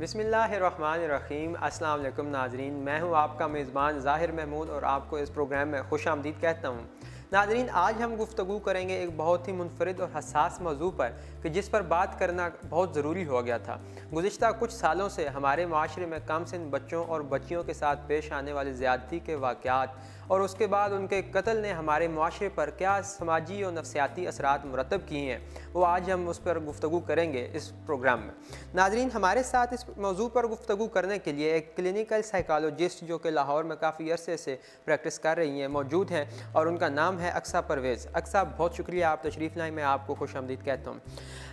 बिस्मिल्लाहिर्रहमानिर्रहीम। अस्सलाम वालेकुम नाज़रीन, मैं हूं आपका मेज़बान ज़ाहिर महमूद और आपको इस प्रोग्राम में खुशामदीद कहता हूं। नाज़रीन, आज हम गुफ्तगू करेंगे एक बहुत ही मुनफरिद और हसास मौजू पर कि जिस पर बात करना बहुत ज़रूरी हो गया था। गुज़िश्ता कुछ सालों से हमारे माशरे में कम सिन बच्चों और बच्चियों के साथ पेश आने वाली ज़्यादती के वाक़यात और उसके बाद उनके कत्ल ने हमारे माशरे पर क्या समाजी और नफ्सियाती असरात मुरतब किए हैं, वो आज हम उस पर गुफ्तगू करेंगे इस प्रोग्राम में। नाज़रीन, हमारे साथ इस मौजू पर गुफ्तगू करने के लिए एक क्लिनिकल साइकोलॉजिस्ट जो कि लाहौर में काफ़ी अरसे से प्रैक्टिस कर रही हैं मौजूद हैं और उनका नाम है अक्सा परवेज़। अक्सा, बहुत शुक्रिया आप तशरीफ़ लाए, मैं आपको खुशामदीद कहता हूँ।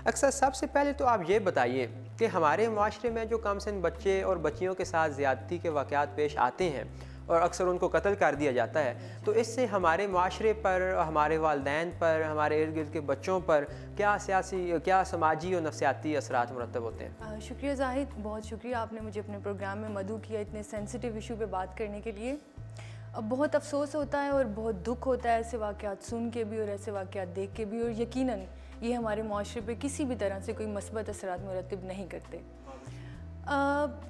अक्सा, सबसे पहले तो आप ये बताइए कि हमारे माशरे में जो कम सिन बच्चे और बच्चियों के साथ ज़्यादती के वाक़यात पेश आते हैं और अक्सर उनको कत्ल कर दिया जाता है, तो इससे हमारे माशरे पर, हमारे वालिदैन पर, हमारे इर्द गिर्द के बच्चों पर क्या समाजी और नफ्सियाती असरात मुरतब होते हैं? शुक्रिया जाहिद, बहुत शुक्रिया आपने मुझे अपने प्रोग्राम में मदऊ किया इतने सेंसिटिव इशू पे बात करने के लिए। अब बहुत अफसोस होता है और बहुत दुख होता है ऐसे वाक़यात सुन के भी और ऐसे वाक़यात देख के भी, और यकीनन ये हमारे माशरे पे किसी भी तरह से कोई मस्बत असरात मुरतब नहीं करते।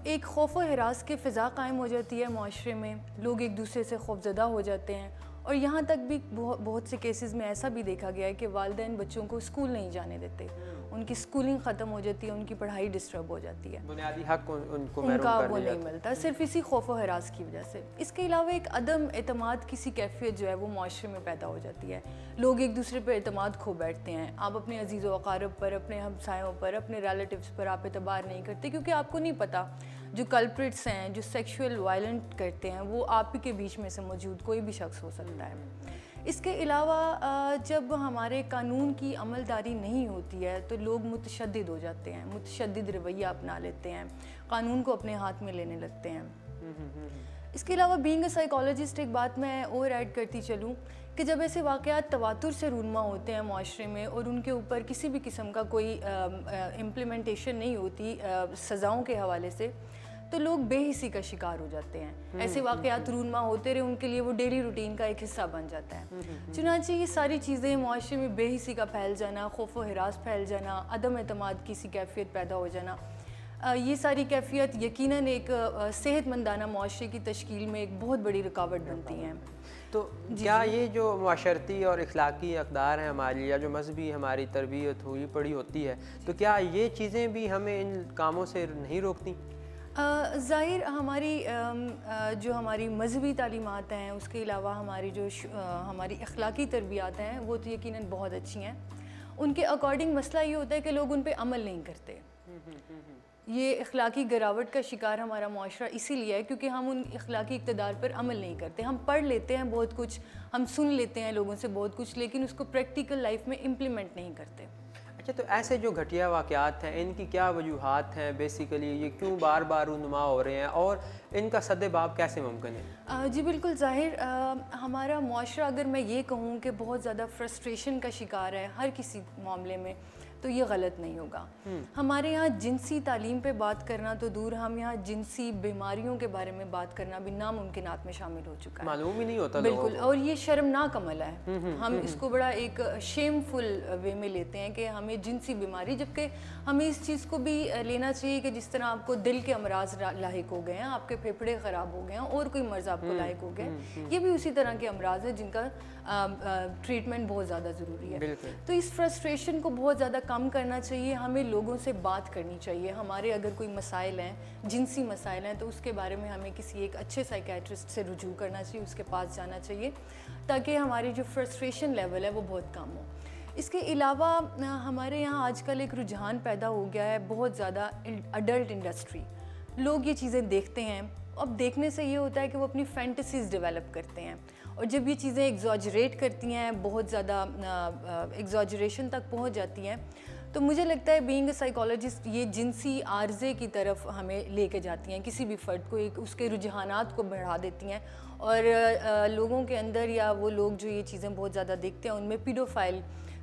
एक खौफ व हिरास की फ़िज़ा कायम हो जाती है माशरे में, लोग एक दूसरे से खौफज़दा हो जाते हैं और यहाँ तक भी बहुत से केसेस में ऐसा भी देखा गया है कि वालिदैन बच्चों को स्कूल नहीं जाने देते, उनकी स्कूलिंग ख़त्म हो जाती है, उनकी पढ़ाई डिस्टर्ब हो जाती है, बुनियादी हक उनको उनका वो नहीं मिलता सिर्फ इसी खौफ व हरास की वजह से। इसके अलावा एक अदम एतमाद किसी कैफियत जो है वो माशरे में पैदा हो जाती है, लोग एक दूसरे पर एतमाद खो बैठते हैं। आप अपने अजीज़ व अक़ारब पर, अपने हमसायों पर, अपने रिलेटिव्स पर आप एतबार नहीं करते क्योंकि आपको नहीं पता जो कल्प्रिट्स हैं, जो सेक्शुअल वायलेंट करते हैं, वो आप ही के बीच में से मौजूद कोई भी शख्स हो सकता है। इसके अलावा जब हमारे कानून की अमलदारी नहीं होती है तो लोग मुतशद्दिद हो जाते हैं, मुतशद्दिद रवैया अपना लेते हैं, कानून को अपने हाथ में लेने लगते हैं। इसके अलावा बीइंग अ साइकोलॉजिस्ट एक बात मैं और ऐड करती चलूँ कि जब ऐसे वाक़यात तवातुर से रूनमा होते हैं माशरे में और उनके ऊपर किसी भी किस्म का कोई इम्प्लीमेंटेशन नहीं होती सज़ाओं के हवाले से, तो लोग बेहिसी का शिकार हो जाते हैं। ऐसे वाक़यात रूनमा होते रहे, उनके लिए वो डेली रूटीन का एक हिस्सा बन जाता है। चुनांचे ये सारी चीज़ें माशरे में बेहिसी का फैल जाना, खौफ व हिरास फैल जाना, अदम एतमाद की सी कैफियत पैदा हो जाना, ये सारी कैफियत यकीनन एक सेहतमंदाना माशरे की तश्कील में एक बहुत बड़ी रुकावट बनती हैं। तो क्या ये जो माशरती और इखलाकी अक़दार हैं हमारी, या जो मजहबी हमारी तरबियत हुई पड़ी होती है, तो क्या ये चीज़ें भी हमें इन कामों से नहीं रोकती? ज़ाहिर हमारी जो हमारी मजहबी तालीमात हैं, उसके अलावा हमारी जो हमारी अखलाकी तरबियात हैं वो तो यकीनन बहुत अच्छी हैं। उनके अकॉर्डिंग मसला ये होता है कि लोग उन पे अमल नहीं करते। ये अखलाकी गिरावट का शिकार हमारा माशरा इसीलिए है क्योंकि हम उन अखलाकी इक़्तिदार पर अमल नहीं करते। हम पढ़ लेते हैं बहुत कुछ, हम सुन लेते हैं लोगों से बहुत कुछ, लेकिन उसको प्रैक्टिकल लाइफ में इम्प्लीमेंट नहीं करते। अच्छा, तो ऐसे जो घटिया वाक़यात हैं इनकी क्या वजूहात हैं? बेसिकली ये क्यों बार बार रूनुमा हो रहे हैं और इनका सद्देबाब कैसे मुमकिन है? जी बिल्कुल ज़ाहिर, हमारा माशरा अगर मैं ये कहूँ कि बहुत ज़्यादा फ्रस्ट्रेशन का शिकार है हर किसी मामले में, तो ये गलत नहीं होगा। हमारे यहाँ जिनसी तालीम पे बात करना तो दूर, हम यहाँ जिनसी बीमारियों के बारे में बात करना भी नामुमकिनात में शामिल हो चुका है। मालूम ही नहीं होता बिल्कुल, और ये शर्मनाक अमल है। हम इसको बड़ा एक शेमफुल वे में लेते हैं कि हमें जिनसी बीमारी, जबकि हमें इस चीज़ को भी लेना चाहिए कि जिस तरह आपको दिल के अमराज लाहिक हो गए हैं, आपके फेफड़े ख़राब हो गए हैं और कोई मर्ज़ आपको लाहिक हो गए, ये भी उसी तरह के अमराज हैं जिनका ट्रीटमेंट बहुत ज़्यादा ज़रूरी है। तो इस फ्रस्ट्रेशन को बहुत ज़्यादा कम करना चाहिए, हमें लोगों से बात करनी चाहिए। हमारे अगर कोई मसाइल हैं, जिनसी मसाइल हैं, तो उसके बारे में हमें किसी एक अच्छे साइकेट्रिस्ट से रुजू करना चाहिए, उसके पास जाना चाहिए ताकि हमारी जो फ्रस्ट्रेशन लेवल है वो बहुत कम हो। इसके अलावा हमारे यहाँ आजकल एक रुझान पैदा हो गया है बहुत ज़्यादा अडल्ट इंडस्ट्री। लोग ये चीज़ें देखते हैं, अब देखने से ये होता है कि वो अपनी फैंटेसीज़ डेवलप करते हैं और जब ये चीज़ें एग्जॉजरेट करती हैं, बहुत ज़्यादा एग्जॉजरेशन तक पहुँच जाती हैं, तो मुझे लगता है बीइंग अ साइकोलॉजिस्ट ये जिनसी आर्जे की तरफ हमें लेके जाती हैं, किसी भी फ़र्द को एक उसके रुझानात को बढ़ा देती हैं और लोगों के अंदर, या वो लोग जो ये चीज़ें बहुत ज़्यादा देखते हैं, उनमें पीडोफाइल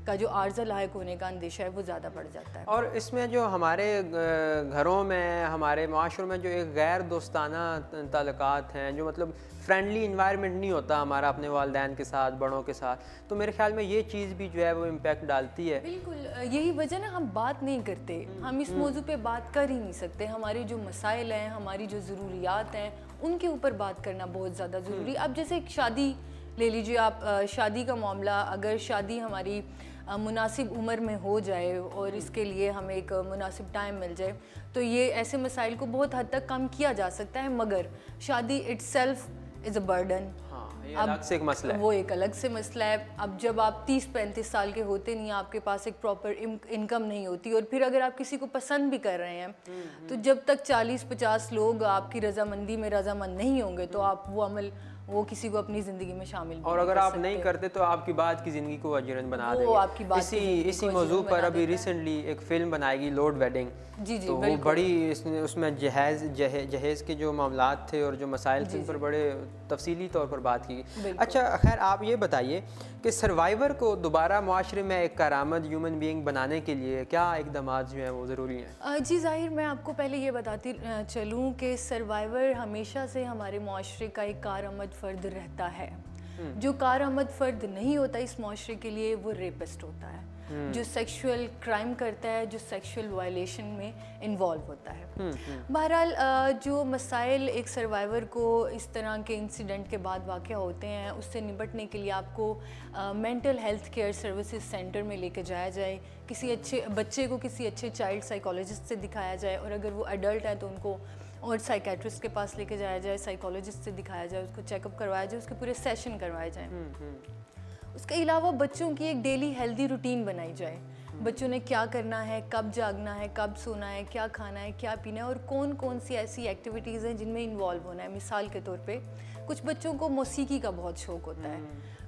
का जो आर्ज़ा लायक होने का अंदेशा है वो ज़्यादा बढ़ जाता है। और इसमें जो हमारे घरों में, हमारे माशरों में जो एक गैर दोस्ताना ताल्लुकात हैं, जो मतलब फ्रेंडली इन्वायरमेंट नहीं होता हमारा अपने वालिदैन के साथ, बड़ों के साथ, तो मेरे ख्याल में ये चीज़ भी जो है वो इम्पेक्ट डालती है। बिल्कुल, यही वजह ना हम बात नहीं करते, हम इस मौजू पे बात कर ही नहीं सकते। हमारे जो मसाइल हैं, हमारी जो ज़रूरियात हैं, उनके ऊपर बात करना बहुत ज़्यादा ज़रूरी। अब जैसे एक शादी ले लीजिए आप, शादी का मामला, अगर शादी हमारी मुनासिब उम्र में हो जाए और इसके लिए हमें एक मुनासिब टाइम मिल जाए, तो ये ऐसे मसाइल को बहुत हद तक कम किया जा सकता है। मगर शादी इट्सेल्फ इज़ अ बर्डन, ये अलग से एक मसला है। वो एक अलग से मसला है। अब जब आप 30-35 साल के होते नहीं, आपके पास एक प्रॉपर इनकम नहीं होती, और फिर अगर आप किसी को पसंद भी कर रहे हैं, तो जब तक 40-50 लोग आपकी रजामंदी में रजामंद नहीं होंगे, तो आप वो अमल, वो किसी को अपनी ज़िंदगी में शामिल और अगर आप नहीं करते तो आपकी बात की ज़िंदगी को अजरन बना देंगे। आपकी बात इसी मौजू पर अभी रिसेंटली एक फ़िल्म बनाएगी, लोड वेडिंग। जी जी, तो वो बड़ी उसमें जहेज़ के जो मामलात थे और जो मसाइल थे, उन पर बड़े तफसीली तौर पर बात की। अच्छा, खैर आप ये बताइए कि सर्वाइवर को दोबारा मुआशरे में एक कारामद ह्यूमन बीइंग बनाने के लिए क्या इक़दाम जो हैं वो ज़रूरी हैं? जी ज़ाहिर, मैं आपको पहले ये बताती चलूँ कि सर्वाइवर हमेशा से हमारे मुआशरे का एक कारामद फ़र्द रहता है। जो कारामद फ़र्द नहीं होता इस मुआशरे के लिए, वो रेपिस्ट होता है, जो सेक्सुअल क्राइम करता है, जो सेक्सुअल वायलेशन में इन्वॉल्व होता है। बहरहाल जो मसाइल एक सर्वाइवर को इस तरह के इंसिडेंट के बाद वाक़या होते हैं, उससे निपटने के लिए आपको mental health care services centre में लेके जाया जाए, किसी अच्छे बच्चे को किसी अच्छे चाइल्ड साइकोलॉजिस्ट से दिखाया जाए, और अगर वो एडल्ट है तो उनको और साइकेट्रिस्ट के पास लेके जाया जाए, साइकोलॉजिस्ट से दिखाया जाए, उसको चेकअप करवाया जाए, उसके पूरे सेशन करवाए जाएँ। उसके अलावा बच्चों की एक डेली हेल्दी रूटीन बनाई जाए। बच्चों ने क्या करना है, कब जागना है, कब सोना है, क्या खाना है, क्या पीना है, और कौन कौन सी ऐसी एक्टिविटीज़ हैं जिनमें इन्वॉल्व होना है। मिसाल के तौर पे कुछ बच्चों को मौसीकी का बहुत शौक़ होता है,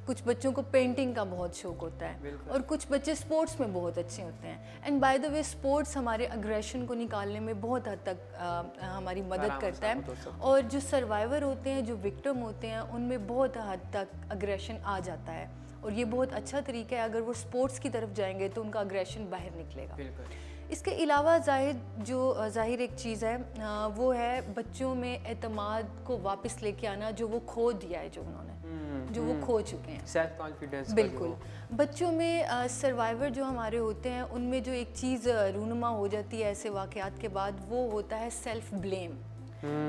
कुछ बच्चों को पेंटिंग का बहुत शौक़ होता है, और कुछ बच्चे स्पोर्ट्स में बहुत अच्छे होते हैं। And by the way, sports हमारे अग्रेशन को निकालने में बहुत हद तक हमारी मदद करता है, और जो सर्वाइवर होते हैं, जो विक्टिम होते हैं, उनमें बहुत हद तक अग्रेशन आ जाता है, और ये बहुत अच्छा तरीका है। अगर वो स्पोर्ट्स की तरफ जाएंगे तो उनका अग्रेशन बाहर निकलेगा। इसके अलावा ज़ाहिर एक चीज़ है, वो है बच्चों में एतमाद को वापस लेके आना, जो वो खो दिया है, जो उन्होंने जो वो खो चुके हैं, सेल्फ कॉन्फिडेंस। बिल्कुल, बच्चों में सर्वाइवर जो हमारे होते हैं, उनमें जो एक चीज़ रूनुमा हो जाती है ऐसे वाक़यात के बाद, वो होता है सेल्फ ब्लेम।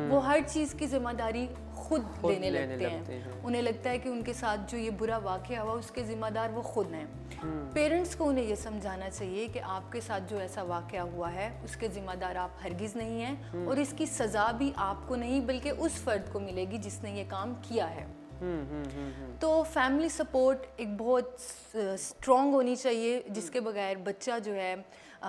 वो हर चीज़ की जिम्मेदारी खुद लेने लगते हैं। उन्हें लगता है कि उनके साथ जो ये बुरा वाक़या हुआ, उसके ज़िम्मेदार वो खुद हैं। पेरेंट्स को उन्हें ये समझाना चाहिए कि आपके साथ जो ऐसा वाक़या हुआ है, उसके ज़िम्मेदार आप हरगिज़ नहीं हैं, और इसकी सज़ा भी आपको नहीं बल्कि उस फ़र्द को मिलेगी जिसने ये काम किया है। तो फैमिली सपोर्ट एक बहुत स्ट्रॉन्ग होनी चाहिए, जिसके बगैर बच्चा जो है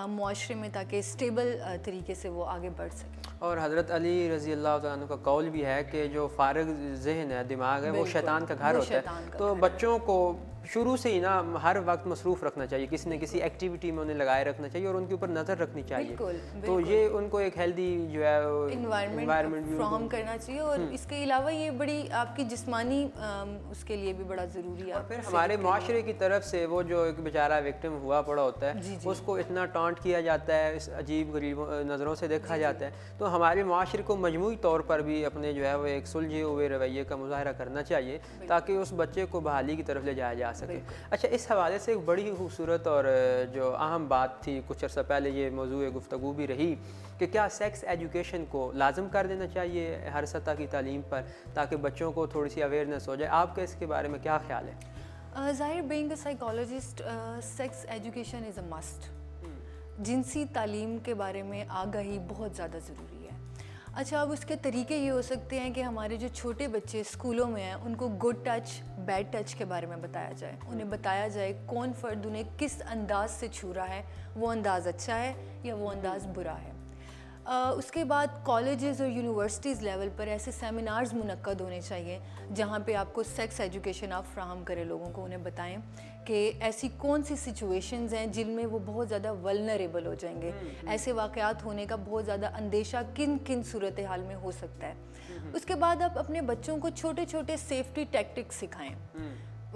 मुआशरे में ताकि स्टेबल तरीके से वो आगे बढ़ सके। और हज़रत अली रज़ी अल्लाह तआला अन्हु का कौल भी है कि जो फारिग ज़हन है, दिमाग है, वो शैतान का घर होता है। तो बच्चों को शुरू से ही ना हर वक्त मसरूफ़ रखना चाहिए, किसी न किसी एक्टिविटी में उन्हें लगाए रखना चाहिए, और उनके ऊपर नज़र रखनी चाहिए। तो ये उनको एक हेल्दी जो है इन्वायरमेंट फ्राहम करना चाहिए, और इसके अलावा ये बड़ी आपकी जिस्मानी उसके लिए भी बड़ा ज़रूरी है। और फिर हमारे माशरे की तरफ से वो जो एक बेचारा विक्टिम हुआ पड़ा होता है, उसको इतना टॉन्ट किया जाता है, इस अजीब गरीब नज़रों से देखा जाता है। तो हमारे माशरे को मजमूई तौर पर भी अपने जो है वो एक सुलझे हुए रवैये का मुज़ाहरा करना चाहिए, ताकि उस बच्चे को बहाली की तरफ ले जाया जा सके। अच्छा, इस हवाले से एक बड़ी खूबसूरत और जो अहम बात थी, कुछ अर्सा पहले ये मौजूद गुफ्तगू भी रही कि क्या सेक्स एजुकेशन को लाजम कर देना चाहिए हर सतह की तालीम पर, ताकि बच्चों को थोड़ी सी अवेयरनेस हो जाए। आपका इसके बारे में क्या ख्याल है? ज़ाहिर, being a psychologist, sex education is a must. जिनसी तालीम के बारे में आगाही बहुत ज़्यादा ज़रूरी है। अच्छा, अब उसके तरीके ये हो सकते हैं कि हमारे जो छोटे बच्चे स्कूलों में हैं, उनको गुड टच, बैड टच के बारे में बताया जाए। उन्हें बताया जाए कौन फ़र्द उन्हें किस अंदाज से छू रहा है, वो अंदाज़ अच्छा है या वो अंदाज़ बुरा है। उसके बाद कॉलेजेस और यूनिवर्सिटीज़ लेवल पर ऐसे सेमिनार्स मुनक्कद होने चाहिए, जहाँ पे आपको सेक्स एजुकेशन आप फ्राहम करें, लोगों को उन्हें बताएं कि ऐसी कौन सी सिचुएशंस हैं जिनमें वो बहुत ज़्यादा वल्नरेबल हो जाएंगे, ऐसे वाक़यात होने का बहुत ज़्यादा अंदेशा किन किन सूरत हाल में हो सकता है। उसके बाद आप अपने बच्चों को छोटे छोटे सेफ्टी टैक्टिक्स सिखाएं।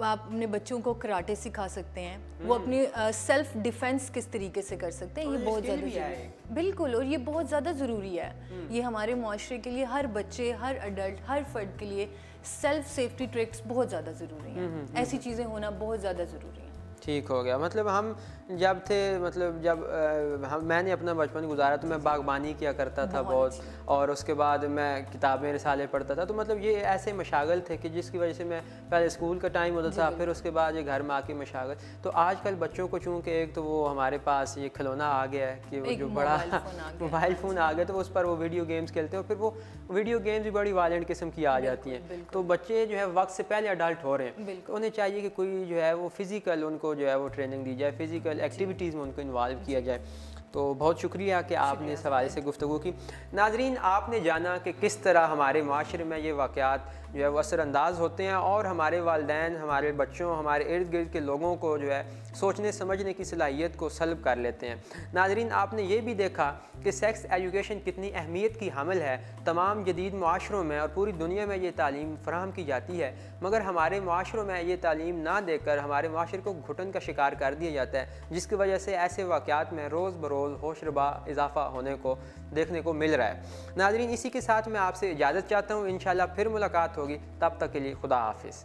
आप अपने बच्चों को कराटे सिखा सकते हैं, वो अपनी सेल्फ डिफेंस किस तरीके से कर सकते हैं, ये बहुत ज़्यादा ज़रूरी है। बिल्कुल, और ये बहुत ज़्यादा ज़रूरी है। ये हमारे माशरे के लिए, हर बच्चे, हर अडल्ट, हर फर्द के लिए सेल्फ सेफ्टी ट्रिक्स बहुत ज़्यादा ज़रूरी हैं। ऐसी चीज़ें होना बहुत ज़्यादा ज़रूरी है। ठीक हो गया। मतलब हम जब थे, मतलब जब मैंने अपना बचपन गुजारा तो मैं बागबानी किया करता था बहुत, और उसके बाद मैं किताबें रिसाले पढ़ता था। तो मतलब ये ऐसे मशागल थे कि जिसकी वजह से मैं पहले स्कूल का टाइम होता था, फिर उसके बाद ये घर में आके मशागल। तो आजकल बच्चों को चूँकि एक तो वो हमारे पास ये खिलौना आ गया है कि वो जो बड़ा मोबाइल फ़ोन आ गया, तो उस पर वो वीडियो गेम्स खेलते हैं, और फिर वो वीडियो गेम्स भी बड़ी वायलेंट किस्म की आ जाती हैं। तो बच्चे जो है वक्त से पहले अडल्ट हो रहे हैं, तो उन्हें चाहिए कि कोई जो है वो फिज़िकल उनको जो है वो ट्रेनिंग दी जाए, फिज़िकल एक्टिविटीज़ में उनको इन्वॉल्व किया जाए। तो बहुत शुक्रिया कि आपने इस हवाले से गुफ्तगू की। नाज़रीन, आपने जाना कि किस तरह हमारे माशरे में ये वाक़यात जो है वो असरअंदाज होते हैं और हमारे वालिदैन, हमारे बच्चों, हमारे इर्द गिर्द के लोगों को जो है सोचने समझने की सलाहियत को सल्ब कर लेते हैं। नाज़रीन, आपने ये भी देखा कि सेक्स एजुकेशन कितनी अहमियत की हामिल है। तमाम जदीद माशरों में और पूरी दुनिया में ये तालीम फ़राहम की जाती है, मगर हमारे माशरों में ये तालीम ना देकर हमारे माशरे को घुटन का शिकार कर दिया जाता है, जिसकी वजह से ऐसे वाक़यात में रोज़ बरोज़ होशरबा इजाफ़ा होने को देखने को मिल रहा है। नाज़रीन, इसी के साथ मैं आपसे इजाज़त चाहता हूँ। इंशाअल्लाह फिर मुलाकात होगी, तब तक के लिए खुदा हाफिज़।